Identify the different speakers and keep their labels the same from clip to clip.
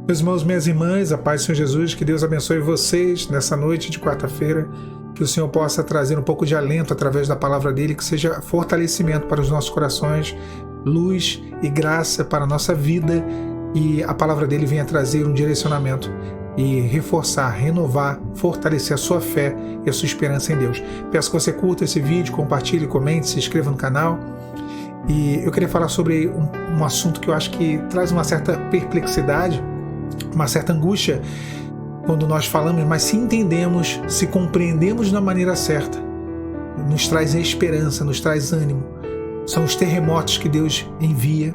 Speaker 1: Meus irmãos, minhas irmãs, a paz do Senhor Jesus, que Deus abençoe vocês nessa noite de quarta-feira, que o Senhor possa trazer um pouco de alento através da palavra dele, que seja fortalecimento para os nossos corações, luz e graça para a nossa vida, e a palavra dele venha trazer um direcionamento e reforçar, renovar, fortalecer a sua fé e a sua esperança em Deus. Peço que você curta esse vídeo, compartilhe, comente, se inscreva no canal. E eu queria falar sobre um assunto que eu acho que traz uma certa perplexidade, uma certa angústia quando nós falamos, mas se entendemos, se compreendemos da maneira certa, nos traz esperança, nos traz ânimo. São os terremotos que Deus envia,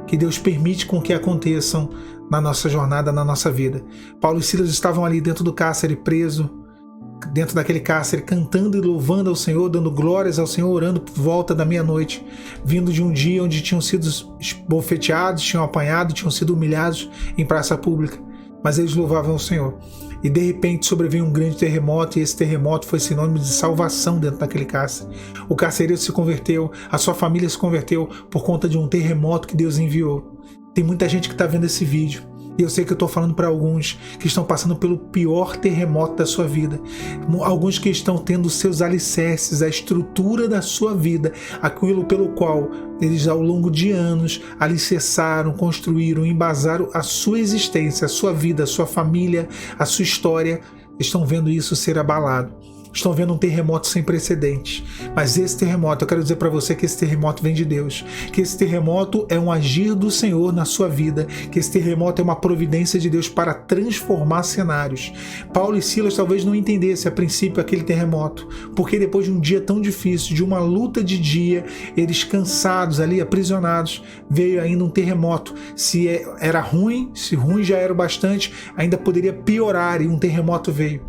Speaker 1: que Deus permite com que aconteçam na nossa jornada, na nossa vida. Paulo e Silas estavam ali dentro do cárcere, preso, dentro daquele cárcere, cantando e louvando ao Senhor, dando glórias ao Senhor, orando por volta da meia-noite, vindo de um dia onde tinham sido esbofeteados, tinham apanhado, tinham sido humilhados em praça pública, mas eles louvavam ao Senhor. E de repente sobreveio um grande terremoto, e esse terremoto foi sinônimo de salvação dentro daquele cárcere. O carcereiro se converteu, a sua família se converteu por conta de um terremoto que Deus enviou. Tem muita gente que está vendo esse vídeo, e eu sei que eu estou falando para alguns que estão passando pelo pior terremoto da sua vida. Alguns que estão tendo seus alicerces, a estrutura da sua vida, aquilo pelo qual eles ao longo de anos alicerçaram, construíram, embasaram a sua existência, a sua vida, a sua família, a sua história, estão vendo isso ser abalado. Estão vendo um terremoto sem precedentes. Mas esse terremoto, eu quero dizer para você que esse terremoto vem de Deus. Que esse terremoto é um agir do Senhor na sua vida. Que esse terremoto é uma providência de Deus para transformar cenários. Paulo e Silas talvez não entendessem a princípio aquele terremoto. Porque depois de um dia tão difícil, de uma luta de dia, eles cansados ali, aprisionados, veio ainda um terremoto. Se era ruim, se ruim já era o bastante, ainda poderia piorar e um terremoto veio.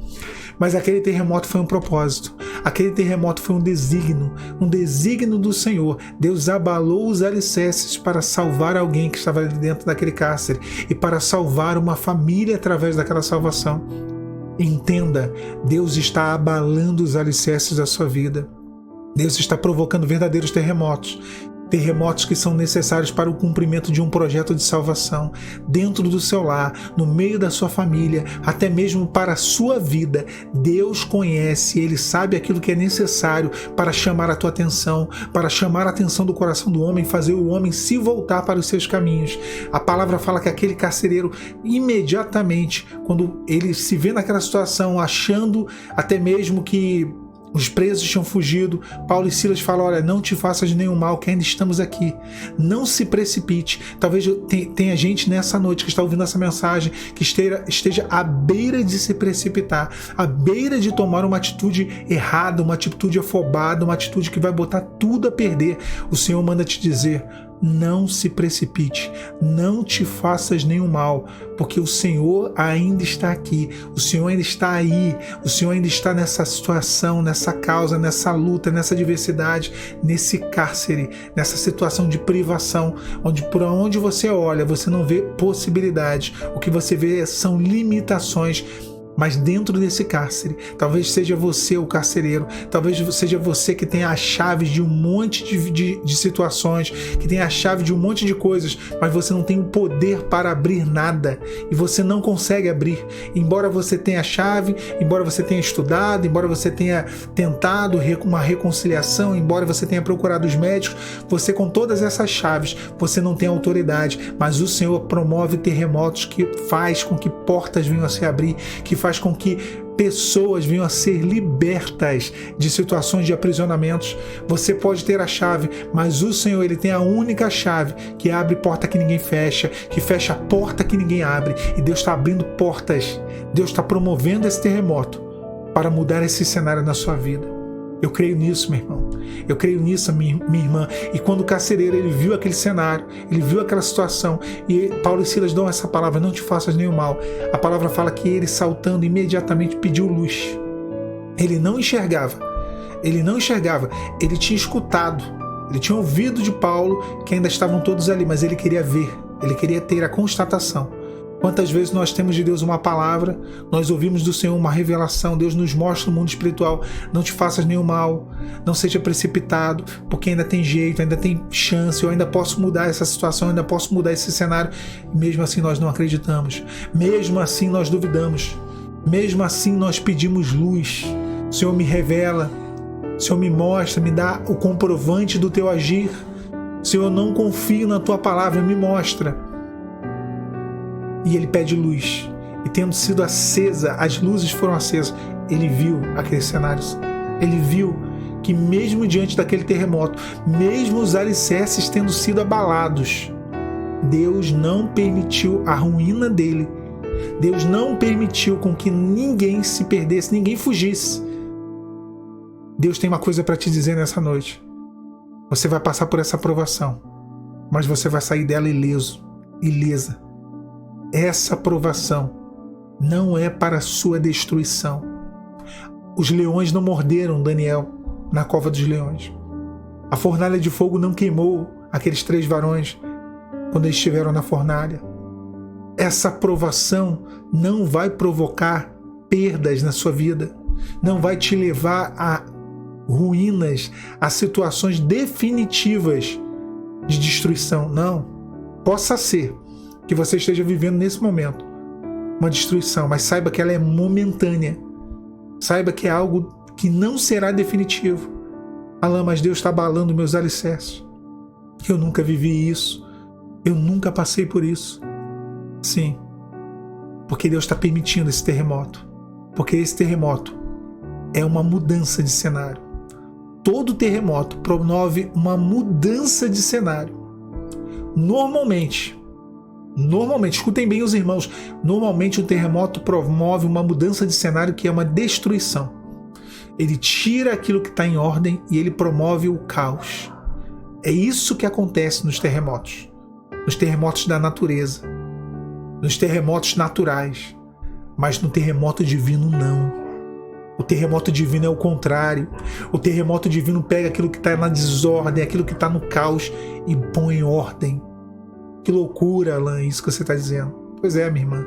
Speaker 1: Mas aquele terremoto foi um propósito, aquele terremoto foi um desígnio do Senhor. Deus abalou os alicerces para salvar alguém que estava ali dentro daquele cárcere e para salvar uma família através daquela salvação. Entenda, Deus está abalando os alicerces da sua vida. Deus está provocando verdadeiros terremotos. Terremotos que são necessários para o cumprimento de um projeto de salvação dentro do seu lar, no meio da sua família, até mesmo para a sua vida. Deus conhece, Ele sabe aquilo que é necessário para chamar a tua atenção, para chamar a atenção do coração do homem, fazer o homem se voltar para os seus caminhos. A palavra fala que aquele carcereiro, imediatamente, quando ele se vê naquela situação, achando até mesmo que os presos tinham fugido, Paulo e Silas falam: olha, não te faças nenhum mal, que ainda estamos aqui. Não se precipite. Talvez tenha gente nessa noite que está ouvindo essa mensagem que esteja à beira de se precipitar, à beira de tomar uma atitude errada, uma atitude afobada, uma atitude que vai botar tudo a perder. O Senhor manda te dizer: não se precipite, não te faças nenhum mal, porque o Senhor ainda está aqui, o Senhor ainda está aí, o Senhor ainda está nessa situação, nessa causa, nessa luta, nessa adversidade, nesse cárcere, nessa situação de privação, onde por onde você olha, você não vê possibilidades, o que você vê são limitações. Mas dentro desse cárcere, talvez seja você o carcereiro, talvez seja você que tenha a chave de um monte de situações, que tenha a chave de um monte de coisas, mas você não tem o poder para abrir nada e você não consegue abrir. Embora você tenha a chave, embora você tenha estudado, embora você tenha tentado uma reconciliação, embora você tenha procurado os médicos, você com todas essas chaves, você não tem autoridade, mas o Senhor promove terremotos que faz com que portas venham a se abrir, que faz com que pessoas venham a ser libertas de situações de aprisionamentos. Você pode ter a chave, mas o Senhor, Ele tem a única chave que abre porta que ninguém fecha, que fecha a porta que ninguém abre. E Deus está abrindo portas. Deus está promovendo esse terremoto para mudar esse cenário na sua vida. Eu creio nisso, meu irmão. Eu creio nisso, minha irmã. E quando o carcereiro ele viu aquele cenário, ele viu aquela situação, e Paulo e Silas dão essa palavra: não te faças nenhum mal. A palavra fala que ele, saltando, imediatamente pediu luz. Ele não enxergava, ele tinha escutado, ele tinha ouvido de Paulo que ainda estavam todos ali, mas ele queria ver, ele queria ter a constatação. Quantas vezes nós temos de Deus uma palavra, nós ouvimos do Senhor uma revelação, Deus nos mostra o mundo espiritual, não te faças nenhum mal, não seja precipitado, porque ainda tem jeito, ainda tem chance, eu ainda posso mudar essa situação, ainda posso mudar esse cenário. E mesmo assim nós não acreditamos, mesmo assim nós duvidamos, mesmo assim nós pedimos luz. O Senhor me revela, o Senhor me mostra, me dá o comprovante do teu agir. Senhor, eu não confio na tua palavra, me mostra. E ele pede luz. E tendo sido acesa, as luzes foram acesas, ele viu aqueles cenários. Ele viu que mesmo diante daquele terremoto, mesmo os alicerces tendo sido abalados, Deus não permitiu a ruína dele. Deus não permitiu com que ninguém se perdesse, ninguém fugisse. Deus tem uma coisa para te dizer nessa noite. Você vai passar por essa provação, mas você vai sair dela ileso, ilesa. Essa provação não é para a sua destruição. Os leões não morderam Daniel na cova dos leões. A fornalha de fogo não queimou aqueles 3 varões quando eles estiveram na fornalha. Essa provação não vai provocar perdas na sua vida, não vai te levar a ruínas, a situações definitivas de destruição. Não. Possa ser que você esteja vivendo nesse momento uma destruição, mas saiba que ela é momentânea. Saiba que é algo que não será definitivo. Alain, mas Deus está abalando meus alicerces. Eu nunca vivi isso. Eu nunca passei por isso. Sim, porque Deus está permitindo esse terremoto. Porque esse terremoto é uma mudança de cenário. Todo terremoto promove uma mudança de cenário. Normalmente, escutem bem os irmãos, normalmente o terremoto promove uma mudança de cenário que é uma destruição. Ele tira aquilo que está em ordem e ele promove o caos. É isso que acontece nos terremotos da natureza, nos terremotos naturais, mas no terremoto divino não. O terremoto divino é o contrário. O terremoto divino pega aquilo que está na desordem, aquilo que está no caos e põe em ordem. Que loucura, Alain, isso que você está dizendo. Pois é, minha irmã.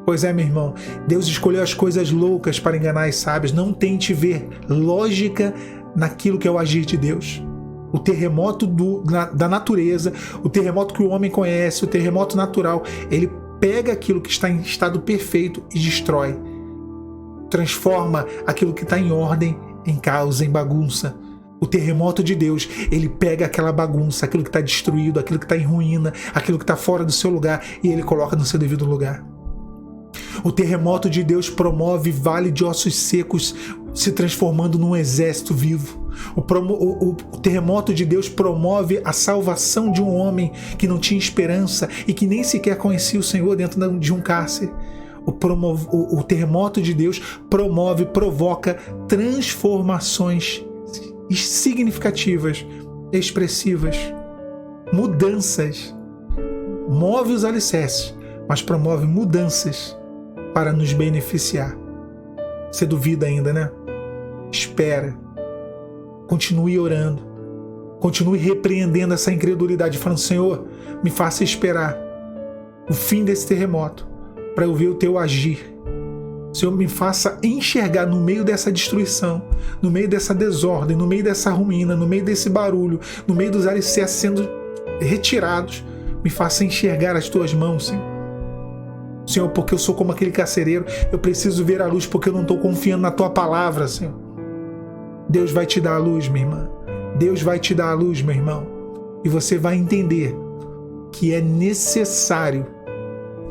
Speaker 1: Pois é, meu irmão. Deus escolheu as coisas loucas para enganar as sábias. Não tente ver lógica naquilo que é o agir de Deus. O terremoto da natureza, o terremoto que o homem conhece, o terremoto natural, ele pega aquilo que está em estado perfeito e destrói. Transforma aquilo que está em ordem em caos, em bagunça. O terremoto de Deus, ele pega aquela bagunça, aquilo que está destruído, aquilo que está em ruína, aquilo que está fora do seu lugar e ele coloca no seu devido lugar. O terremoto de Deus promove vale de ossos secos se transformando num exército vivo. O terremoto de Deus promove a salvação de um homem que não tinha esperança e que nem sequer conhecia o Senhor dentro de um cárcere. O terremoto de Deus provoca transformações significativas, expressivas, mudanças. Move os alicerces, mas promove mudanças para nos beneficiar. Você duvida ainda, né? Espera. Continue orando. Continue repreendendo essa incredulidade, falando: Senhor, me faça esperar o fim desse terremoto para eu ver o teu agir. Senhor, me faça enxergar no meio dessa destruição, no meio dessa desordem, no meio dessa ruína, no meio desse barulho, no meio dos alicerces sendo retirados. Me faça enxergar as tuas mãos, Senhor. Senhor, porque eu sou como aquele carcereiro, eu preciso ver a luz porque eu não estou confiando na tua palavra, Senhor. Deus vai te dar a luz, minha irmã. Deus vai te dar a luz, meu irmão. E você vai entender que é necessário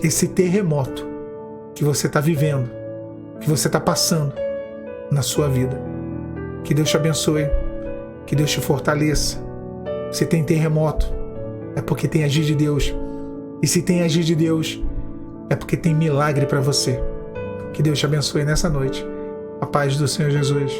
Speaker 1: esse terremoto que você está vivendo, que você está passando na sua vida. Que Deus te abençoe, que Deus te fortaleça. Se tem terremoto, é porque tem agir de Deus. E se tem agir de Deus, é porque tem milagre para você. Que Deus te abençoe nessa noite. A paz do Senhor Jesus.